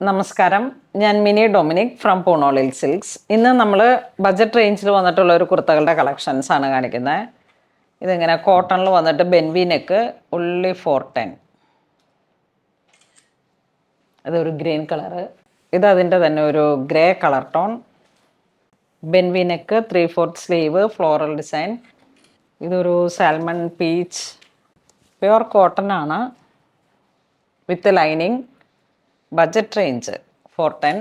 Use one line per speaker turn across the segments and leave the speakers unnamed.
നമസ്കാരം, ഞാൻ mini Dominic from പൂണോളിൽ silks. ഇന്ന് നമ്മൾ ബഡ്ജറ്റ് റേഞ്ചിൽ വന്നിട്ടുള്ള ഒരു കുർത്തകളുടെ കളക്ഷൻസ് ആണ് കാണിക്കുന്നത്. ഇതിങ്ങനെ കോട്ടണിൽ വന്നിട്ട് ബെൻവി നെക്ക്, ഉള്ളി 410. ഇതൊരു ഗ്രീൻ കളറ്. ഇതതിൻ്റെ തന്നെ ഒരു ഗ്രേ കളർ ടോൺ. ബെൻവി നെക്ക്, 3/4 സ്ലീവ്, ഫ്ലോറൽ ഡിസൈൻ. ഇതൊരു സാൽമൺ പീച്ച്, പ്യുവർ കോട്ടൺ ആണ് വിത്ത് ലൈനിങ്. Budget range 410.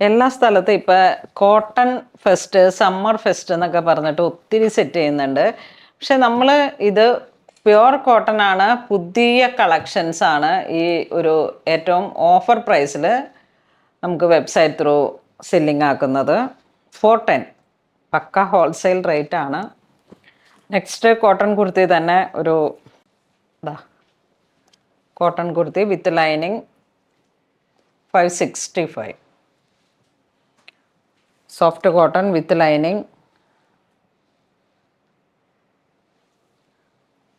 എല്ലാ സ്ഥലത്തും ഇപ്പം കോട്ടൺ ഫെസ്റ്റ്, സമ്മർ ഫെസ്റ്റ് എന്നൊക്കെ പറഞ്ഞിട്ട് ഒത്തിരി സെറ്റ് ചെയ്യുന്നുണ്ട്. പക്ഷെ നമ്മൾ ഇത് പ്യുവർ കോട്ടൺ ആണ്, പുതിയ കളക്ഷൻസ് ആണ് ഈ ഒരു ഏറ്റവും ഓഫർ പ്രൈസിൽ നമുക്ക് വെബ്സൈറ്റ് ത്രൂ സെല്ലിംഗ് ആക്കുന്നത്. 410 പക്ക ഹോൾസെയിൽ റേറ്റ് ആണ്. നെക്സ്റ്റ് കോട്ടൺ കുർത്തി തന്നെ ഒരു cotton kurti with lining, 565. Soft cotton with lining.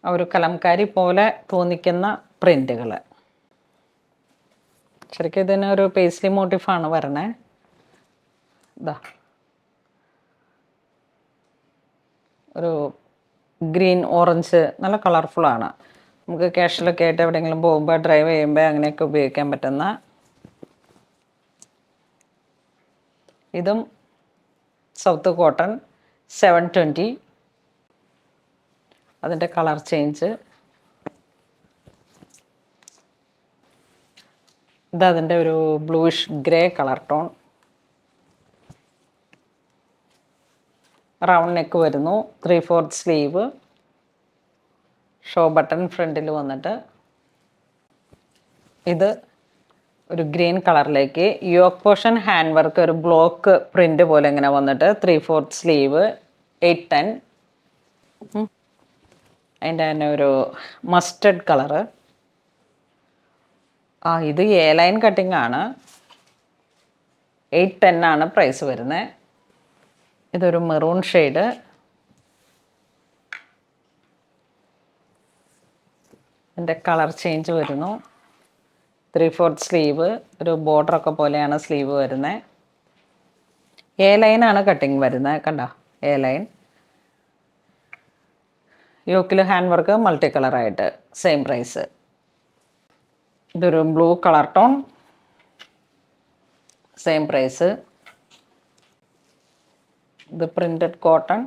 ഒരു കലംകാരി പോലെ തോന്നിക്കുന്ന പ്രിൻ്റുകൾ. ശരിക്കും ഇതിന് ഒരു പേസ്ലി മോട്ടിഫാണ് വരണേ. ഒരു ഗ്രീൻ ഓറഞ്ച്, നല്ല കളർഫുള്ളാണ്. നമുക്ക് ക്യാഷിലൊക്കെ ആയിട്ട് എവിടെയെങ്കിലും പോകുമ്പോൾ ഡ്രൈവ് ചെയ്യുമ്പോൾ അങ്ങനെയൊക്കെ ഉപയോഗിക്കാൻ പറ്റുന്ന. ഇതും സൗത്ത് കോട്ടൺ 720. അതിൻ്റെ കളർ ചേഞ്ച്. ഇതതിൻ്റെ ഒരു bluish grey colour tone. Round neck വരുന്നു, 3/4 സ്ലീവ്, ഷോ ബട്ടൺ ഫ്രണ്ടിൽ വന്നിട്ട്. ഇത് ഒരു ഗ്രീൻ കളറിലേക്ക് യോക്ക് പോർഷൻ ഹാൻഡ് വർക്ക്, ഒരു ബ്ലോക്ക് പ്രിൻ്റ് പോലെ ഇങ്ങനെ വന്നിട്ട് 3/4 സ്ലീവ്, 810. അതിൻ്റെ തന്നെ ഒരു മസ്റ്റർഡ് കളറ്. ഇത് എ ലൈൻ കട്ടിംഗ് ആണ്. 810 ആണ് പ്രൈസ് വരുന്നത്. ഇതൊരു മെറൂൺ ഷെയ്ഡ്. എൻ്റെ കളർ ചേഞ്ച് വരുന്നു. 3/4 സ്ലീവ്, ഒരു ബോർഡറൊക്കെ പോലെയാണ് സ്ലീവ് വരുന്നത്. എ ലൈനാണ് കട്ടിങ് വരുന്നത്, കണ്ടോ? A line. യോക്കിൽ ഹാൻഡ് വർക്ക് മൾട്ടി കളറായിട്ട്, സെയിം പ്രൈസ്. ഇതൊരു blue colour tone, same price. ഇത് പ്രിൻറ്റഡ് കോട്ടൺ,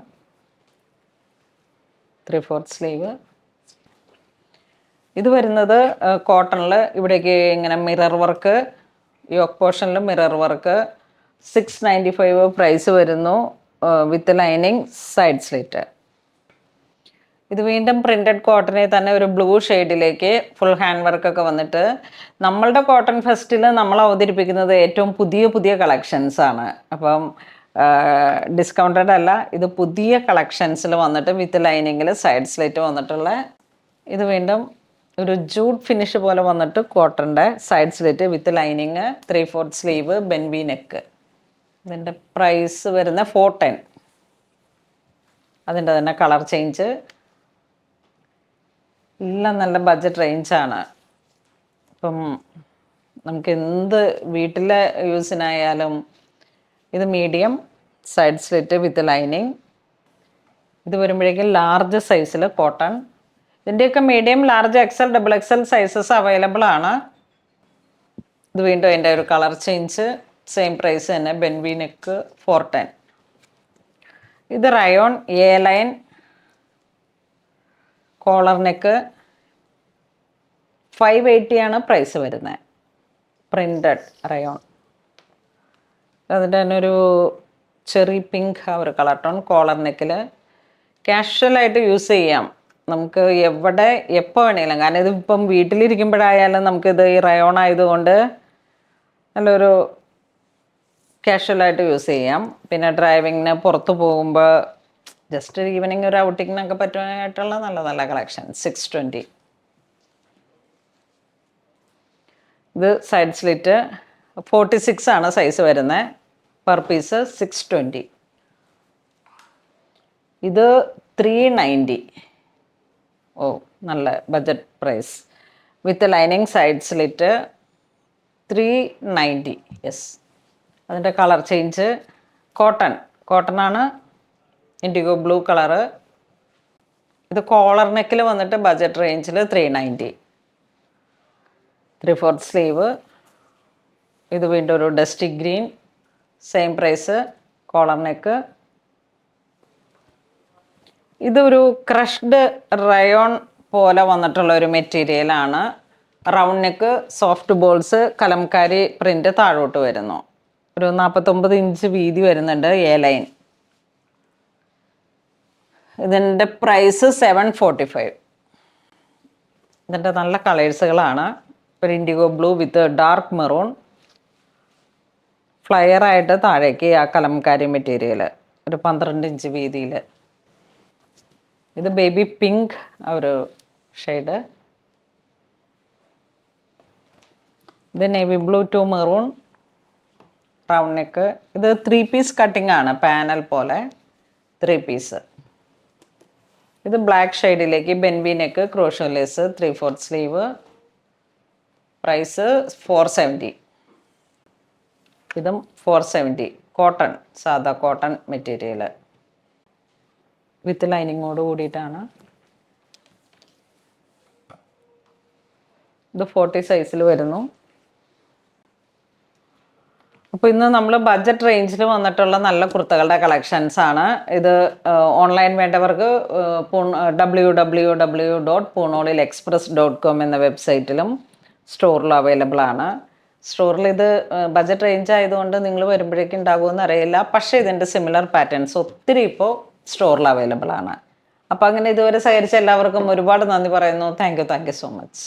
3/4 സ്ലീവ്. ഇത് വരുന്നത് കോട്ടണിൽ ഇവിടേക്ക് ഇങ്ങനെ മിറർ വർക്ക്, യോക്ക് പോർഷനിൽ മിറർ വർക്ക്, 695 പ്രൈസ് വരുന്നു വിത്ത് ലൈനിങ്, സൈഡ് സ്ലിറ്റ്. ഇത് വീണ്ടും പ്രിൻറ്റഡ് കോട്ടണിൽ തന്നെ ഒരു ബ്ലൂ ഷെയ്ഡിലേക്ക് ഫുൾ ഹാൻഡ് വർക്കൊക്കെ വന്നിട്ട്. നമ്മളുടെ കോട്ടൺ ഫെസ്റ്റിൽ നമ്മൾ അവതരിപ്പിക്കുന്നത് ഏറ്റവും പുതിയ പുതിയ കളക്ഷൻസ് ആണ്. അപ്പം ഡിസ്കൗണ്ടഡ് അല്ല, ഇത് പുതിയ കളക്ഷൻസിൽ വന്നിട്ട് വിത്ത് ലൈനിങ്ങിൽ സൈഡ് സ്ലിറ്റ് വന്നിട്ടുള്ള. ഇത് വീണ്ടും ഒരു ജൂട്ട് ഫിനിഷ് പോലെ വന്നിട്ട് കോട്ടൻ്റെ side slit with lining, 3/4 sleeve, ബെൻവി നെക്ക്. ഇതിൻ്റെ പ്രൈസ് വരുന്ന 410. അതിൻ്റെ തന്നെ കളർ ചേഞ്ച്. എല്ലാം നല്ല ബഡ്ജറ്റ് റേഞ്ചാണ്. ഇപ്പം നമുക്ക് എന്ത് വീട്ടിലെ യൂസിനായാലും. ഇത് medium, side slit with lining. ഇത് വരുമ്പോഴേക്കും ലാർജ് സൈസിൽ കോട്ടൺ. ഇതിൻ്റെയൊക്കെ medium, large, XL, double XL sizes available ആണ്. ഇത് വീണ്ടും അതിൻ്റെ ഒരു കളർ ചേഞ്ച്, സെയിം പ്രൈസ് തന്നെ, ബെൻവി നെക്ക്, 410. ഇത് rayon A line collar neck, 580 ആണ് പ്രൈസ് വരുന്നത്. Printed rayon. അതിൻ്റെ തന്നെ ഒരു ചെറി പിങ്ക് ഒരു കളർ ടോൺ, കോളർ നെക്കിൽ. കാഷ്വലായിട്ട് യൂസ് ചെയ്യാം നമുക്ക് എവിടെ എപ്പോൾ വേണമെങ്കിലും. കാരണം ഇതിപ്പം വീട്ടിലിരിക്കുമ്പോഴായാലും നമുക്കിത് ഈ റയോൺ ആയതുകൊണ്ട് നല്ലൊരു കാഷ്വലായിട്ട് യൂസ് ചെയ്യാം. പിന്നെ ഡ്രൈവിങ്ങിന് പുറത്ത് പോകുമ്പോൾ ജസ്റ്റ് ഈവനിങ് ഒരു ഔട്ടിങ്ങിനൊക്കെ പറ്റുവാനായിട്ടുള്ള നല്ല നല്ല കളക്ഷൻ. 620. ഇത് സൈഡ് സ്ലിറ്റ്, 46 ആണ് സൈസ് വരുന്നത്. Per piece 620. ഇത് 390. നല്ല budget price with lining, side slit. 390. Yes, അതിൻ്റെ കളർ ചേഞ്ച് കോട്ടൺ ആണ്, ഇൻഡിഗോ ബ്ലൂ കളറ്. ഇത് കോളർ നെക്കിൽ വന്നിട്ട് ബഡ്ജറ്റ് റേഞ്ചിൽ 390. 3/4 സ്ലീവ്. ഇത് വീണ്ടും ഒരു dusty green, same price, collar neck. ഇതൊരു ക്രഷ്ഡ് റയോൺ പോലെ വന്നിട്ടുള്ള ഒരു മെറ്റീരിയലാണ്. Round neck, soft balls, Kalamkari print താഴോട്ട് വരുന്നു. ഒരു 49 ഇഞ്ച് വീതി വരുന്നുണ്ട്, എ ലൈൻ. ഇതിൻ്റെ പ്രൈസ് 745. ഇതിൻ്റെ നല്ല കളേഴ്സുകളാണ്. ഒരു indigo blue with dark maroon, ഫ്ലയറായിട്ട് താഴേക്ക് ആ കലംകാരി മെറ്റീരിയൽ, ഒരു 12 ഇഞ്ച് വീതിയിൽ. ഇത് ബേബി പിങ്ക് ഒരു ഷെയ്ഡ്. ഇത് navy blue to maroon, round neck. ഇത് 3 പീസ് കട്ടിംഗ് ആണ്, പാനൽ പോലെ 3 പീസ്. ഇത് ബ്ലാക്ക് ഷെയ്ഡിലേക്ക് ബെൻവി neck, crochet lace, 3/4 sleeve. Price 470. ഇതും 470. കോട്ടൺ, സാധാ കോട്ടൺ മെറ്റീരിയൽ വിത്ത് ലൈനിങ്ങോട് കൂടിയിട്ടാണ്. ഇത് 40 സൈസിൽ വരുന്നു. അപ്പോൾ ഇന്ന് നമ്മൾ ബഡ്ജറ്റ് റേഞ്ചിൽ വന്നിട്ടുള്ള നല്ല കുർത്തകളുടെ കളക്ഷൻസ് ആണ്. ഇത് ഓൺലൈൻ വേണ്ടവർക്ക് www.poonolilexpress.com എന്ന വെബ്സൈറ്റിലും സ്റ്റോറിലും അവൈലബിൾ ആണ്. സ്റ്റോറിൽ ഇത് ബഡ്ജറ്റ് റേഞ്ച് ആയതുകൊണ്ട് നിങ്ങൾ വരുമ്പോഴേക്കും ഉണ്ടാകുമെന്ന് അറിയില്ല. പക്ഷേ ഇതിൻ്റെ സിമിലർ പാറ്റേൺസ് ഒത്തിരി ഇപ്പോൾ സ്റ്റോറിൽ അവൈലബിൾ ആണ്. അപ്പോൾ അങ്ങനെ ഇതുവരെ സഹകരിച്ച എല്ലാവർക്കും ഒരുപാട് നന്ദി പറയുന്നു. Thank you so much.